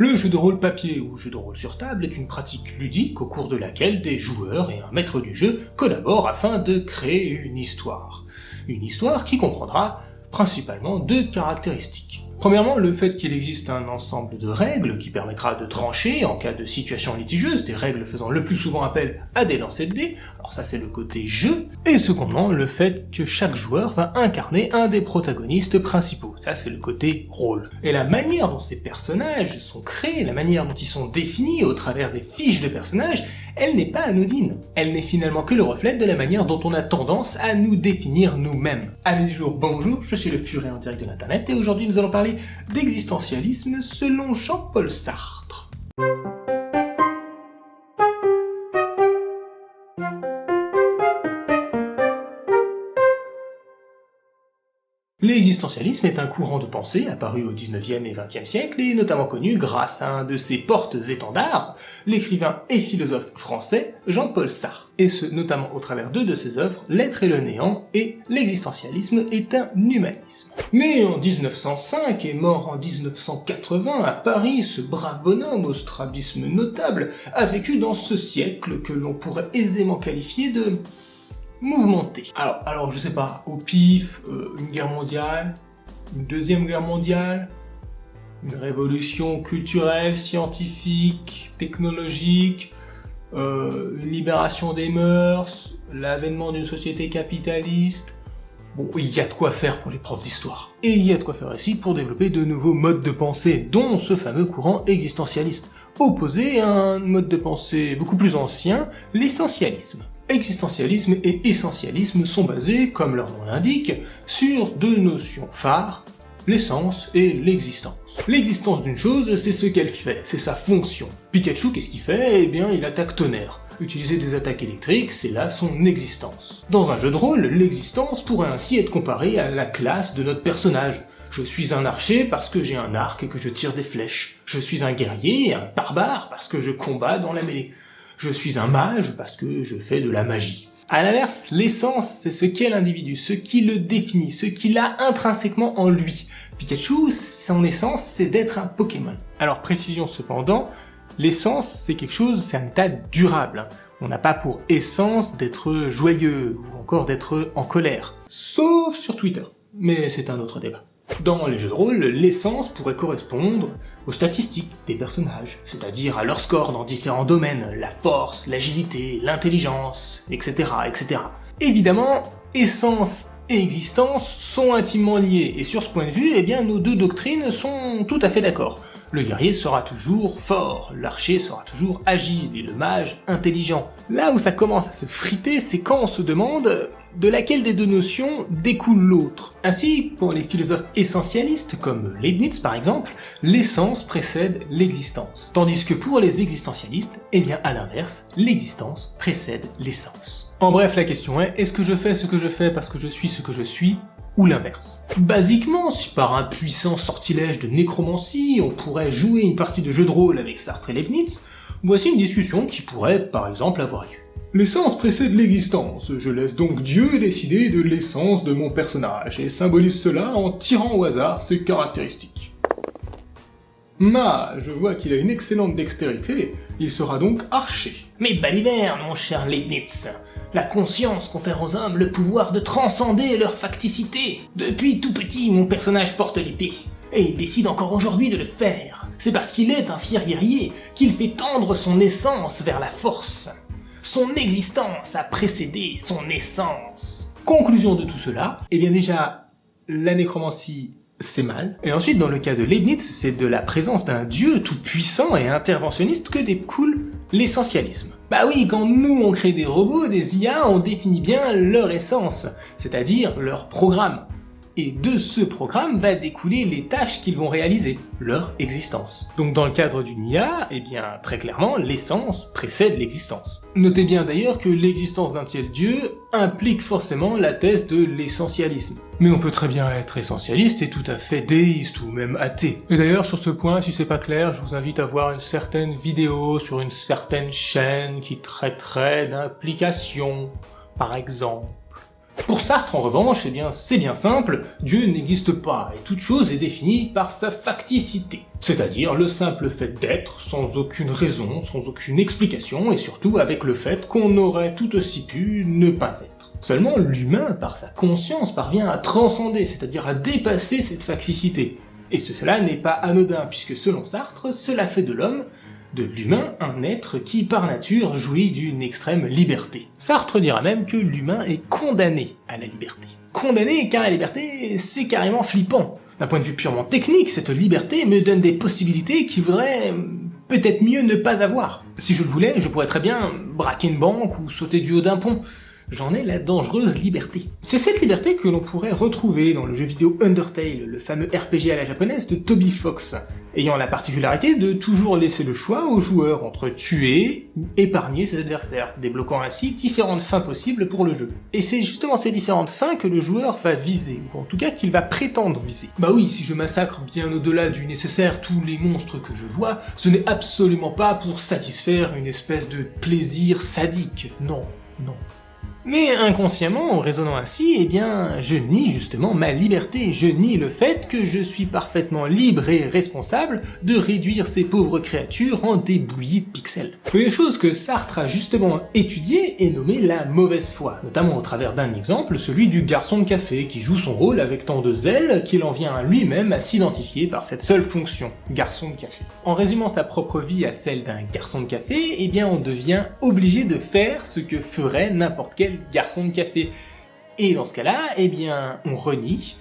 Le jeu de rôle papier ou jeu de rôle sur table est une pratique ludique au cours de laquelle des joueurs et un maître du jeu collaborent afin de créer une histoire. Une histoire qui comprendra principalement deux caractéristiques. Premièrement, le fait qu'il existe un ensemble de règles qui permettra de trancher en cas de situation litigieuse, des règles faisant le plus souvent appel à des lancers de dés, alors ça c'est le côté jeu, et secondement, le fait que chaque joueur va incarner un des protagonistes principaux, ça c'est le côté rôle. Et la manière dont ces personnages sont créés, la manière dont ils sont définis au travers des fiches de personnages, elle n'est pas anodine. Elle n'est finalement que le reflet de la manière dont on a tendance à nous définir nous-mêmes. Amis du jour, bonjour, je suis le Furet en direct de l'internet et aujourd'hui nous allons parler d'existentialisme selon Jean-Paul Sartre. L'existentialisme est un courant de pensée apparu au 19e et 20e siècle et notamment connu grâce à un de ses porte-étendards, l'écrivain et philosophe français Jean-Paul Sartre, et ce notamment au travers de ses œuvres L'être et le néant et L'existentialisme est un humanisme. Né en 1905 et mort en 1980 à Paris, ce brave bonhomme au strabisme notable a vécu dans ce siècle que l'on pourrait aisément qualifier de mouvementé. Alors je sais pas, au pif, une guerre mondiale, une deuxième guerre mondiale, une révolution culturelle, scientifique, technologique, une libération des mœurs, l'avènement d'une société capitaliste. Bon, il y a de quoi faire pour les profs d'histoire. Et il y a de quoi faire aussi pour développer de nouveaux modes de pensée, dont ce fameux courant existentialiste, opposé à un mode de pensée beaucoup plus ancien, l'essentialisme. Existentialisme et essentialisme sont basés, comme leur nom l'indique, sur deux notions phares, l'essence et l'existence. L'existence d'une chose, c'est ce qu'elle fait, c'est sa fonction. Pikachu, qu'est-ce qu'il fait? Eh bien, il attaque tonnerre. Utiliser des attaques électriques, c'est là son existence. Dans un jeu de rôle, l'existence pourrait ainsi être comparée à la classe de notre personnage. Je suis un archer parce que j'ai un arc et que je tire des flèches. Je suis un guerrier, un barbare parce que je combats dans la mêlée. Je suis un mage parce que je fais de la magie. À l'inverse, l'essence, c'est ce qu'est l'individu, ce qui le définit, ce qu'il a intrinsèquement en lui. Pikachu, son essence, c'est d'être un Pokémon. Alors précision cependant, l'essence, c'est quelque chose, c'est un état durable. On n'a pas pour essence d'être joyeux, ou encore d'être en colère. Sauf sur Twitter. Mais c'est un autre débat. Dans les jeux de rôle, l'essence pourrait correspondre aux statistiques des personnages, c'est-à-dire à leur score dans différents domaines, la force, l'agilité, l'intelligence, etc., etc. Évidemment, essence et existence sont intimement liés, et sur ce point de vue, eh bien, nos deux doctrines sont tout à fait d'accord. Le guerrier sera toujours fort, l'archer sera toujours agile, et le mage intelligent. Là où ça commence à se friter, c'est quand on se demande de laquelle des deux notions découle l'autre. Ainsi, pour les philosophes essentialistes, comme Leibniz par exemple, l'essence précède l'existence. Tandis que pour les existentialistes, eh bien à l'inverse, l'existence précède l'essence. En bref, la question est, est-ce que je fais ce que je fais parce que je suis ce que je suis, ou l'inverse? Basiquement, si par un puissant sortilège de nécromancie, on pourrait jouer une partie de jeu de rôle avec Sartre et Leibniz, voici une discussion qui pourrait par exemple avoir lieu. L'essence précède l'existence, je laisse donc Dieu décider de l'essence de mon personnage, et symbolise cela en tirant au hasard ses caractéristiques. Je vois qu'il a une excellente dextérité, il sera donc archer. Mais baliverne, mon cher Leibniz, la conscience confère aux hommes le pouvoir de transcender leur facticité. Depuis tout petit, mon personnage porte l'épée, et il décide encore aujourd'hui de le faire. C'est parce qu'il est un fier guerrier qu'il fait tendre son essence vers la force. Son existence a précédé son essence. Conclusion de tout cela, eh bien déjà, la nécromancie, c'est mal. Et ensuite, dans le cas de Leibniz, c'est de la présence d'un dieu tout-puissant et interventionniste que découle l'essentialisme. Bah oui, quand nous on crée des robots, des IA, on définit bien leur essence, c'est-à-dire leur programme. Et de ce programme va découler les tâches qu'ils vont réaliser, leur existence. Donc dans le cadre d'une IA, eh bien très clairement, l'essence précède l'existence. Notez bien d'ailleurs que l'existence d'un tel dieu implique forcément la thèse de l'essentialisme. Mais on peut très bien être essentialiste et tout à fait déiste ou même athée. Et d'ailleurs sur ce point, si c'est pas clair, je vous invite à voir une certaine vidéo sur une certaine chaîne qui traiterait d'implication, par exemple. Pour Sartre, en revanche, eh bien, c'est bien simple, Dieu n'existe pas, et toute chose est définie par sa facticité. C'est-à-dire le simple fait d'être, sans aucune raison, sans aucune explication, et surtout avec le fait qu'on aurait tout aussi pu ne pas être. Seulement l'humain, par sa conscience, parvient à transcender, c'est-à-dire à dépasser cette facticité. Et cela n'est pas anodin, puisque selon Sartre, cela fait de l'homme, de l'humain, un être qui par nature jouit d'une extrême liberté. Sartre dira même que l'humain est condamné à la liberté. Condamné car la liberté, c'est carrément flippant. D'un point de vue purement technique, cette liberté me donne des possibilités qu'il vaudrait peut-être mieux ne pas avoir. Si je le voulais, je pourrais très bien braquer une banque ou sauter du haut d'un pont. J'en ai la dangereuse liberté. C'est cette liberté que l'on pourrait retrouver dans le jeu vidéo Undertale, le fameux RPG à la japonaise de Toby Fox, ayant la particularité de toujours laisser le choix au joueur entre tuer ou épargner ses adversaires, débloquant ainsi différentes fins possibles pour le jeu. Et c'est justement ces différentes fins que le joueur va viser, ou en tout cas qu'il va prétendre viser. Bah oui, si je massacre bien au-delà du nécessaire tous les monstres que je vois, ce n'est absolument pas pour satisfaire une espèce de plaisir sadique, non, non. Mais inconsciemment, en raisonnant ainsi, eh bien, je nie justement ma liberté, je nie le fait que je suis parfaitement libre et responsable de réduire ces pauvres créatures en des bouillies de pixels. Une chose que Sartre a justement étudiée est nommée la mauvaise foi, notamment au travers d'un exemple, celui du garçon de café, qui joue son rôle avec tant de zèle qu'il en vient à lui-même à s'identifier par cette seule fonction, garçon de café. En résumant sa propre vie à celle d'un garçon de café, eh bien on devient obligé de faire ce que ferait n'importe quel garçon de café. Et dans ce cas-là, eh bien, on renie,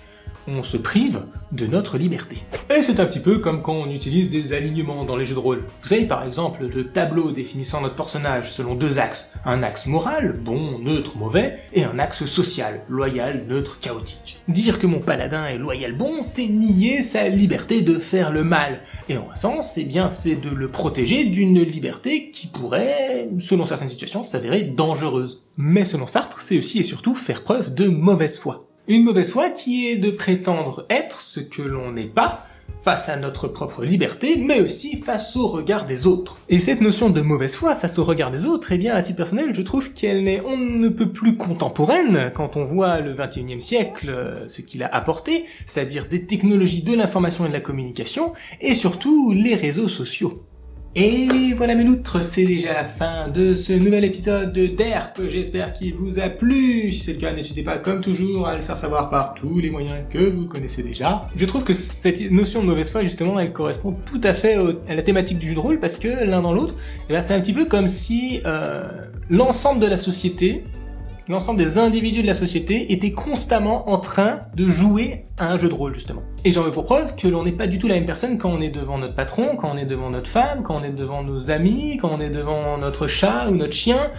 on se prive de notre liberté. Et c'est un petit peu comme quand on utilise des alignements dans les jeux de rôle. Vous savez, par exemple, le tableau définissant notre personnage selon deux axes. Un axe moral, bon, neutre, mauvais, et un axe social, loyal, neutre, chaotique. Dire que mon paladin est loyal bon, c'est nier sa liberté de faire le mal. Et en un sens, eh bien, c'est de le protéger d'une liberté qui pourrait, selon certaines situations, s'avérer dangereuse. Mais selon Sartre, c'est aussi et surtout faire preuve de mauvaise foi. Une mauvaise foi qui est de prétendre être ce que l'on n'est pas, face à notre propre liberté, mais aussi face au regard des autres. Et cette notion de mauvaise foi face au regard des autres, eh bien, à titre personnel, je trouve qu'elle n'est on ne peut plus contemporaine quand on voit le XXIe siècle, ce qu'il a apporté, c'est-à-dire des technologies de l'information et de la communication, et surtout les réseaux sociaux. Et voilà mes loutres, c'est déjà la fin de ce nouvel épisode de DERP, j'espère qu'il vous a plu. Si c'est le cas, n'hésitez pas comme toujours à le faire savoir par tous les moyens que vous connaissez déjà. Je trouve que cette notion de mauvaise foi justement, elle correspond tout à fait à la thématique du jeu de rôle, parce que l'un dans l'autre, eh ben, c'est un petit peu comme si l'ensemble de la société, l'ensemble des individus de la société étaient constamment en train de jouer à un jeu de rôle, justement. Et j'en veux pour preuve que l'on n'est pas du tout la même personne quand on est devant notre patron, quand on est devant notre femme, quand on est devant nos amis, quand on est devant notre chat ou notre chien.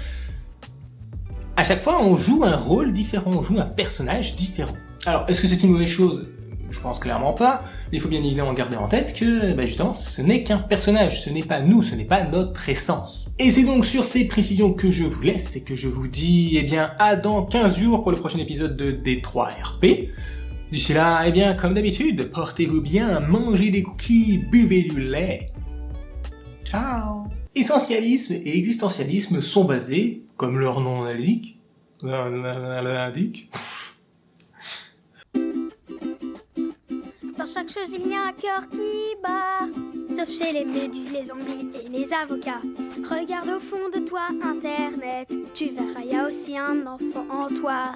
À chaque fois, on joue un rôle différent, on joue un personnage différent. Alors, est-ce que c'est une mauvaise chose ? Je pense clairement pas, mais il faut bien évidemment garder en tête que, justement, ce n'est qu'un personnage, ce n'est pas nous, ce n'est pas notre essence. Et c'est donc sur ces précisions que je vous laisse, et que je vous dis, à dans 15 jours pour le prochain épisode de D3RP. D'ici là, comme d'habitude, portez-vous bien, mangez des cookies, buvez du lait. Ciao. Essentialisme et existentialisme sont basés, comme leur nom l'indique, dans chaque chose, il y a un cœur qui bat. Sauf chez les méduses, les zombies et les avocats. Regarde au fond de toi, Internet. Tu verras, il y a aussi un enfant en toi.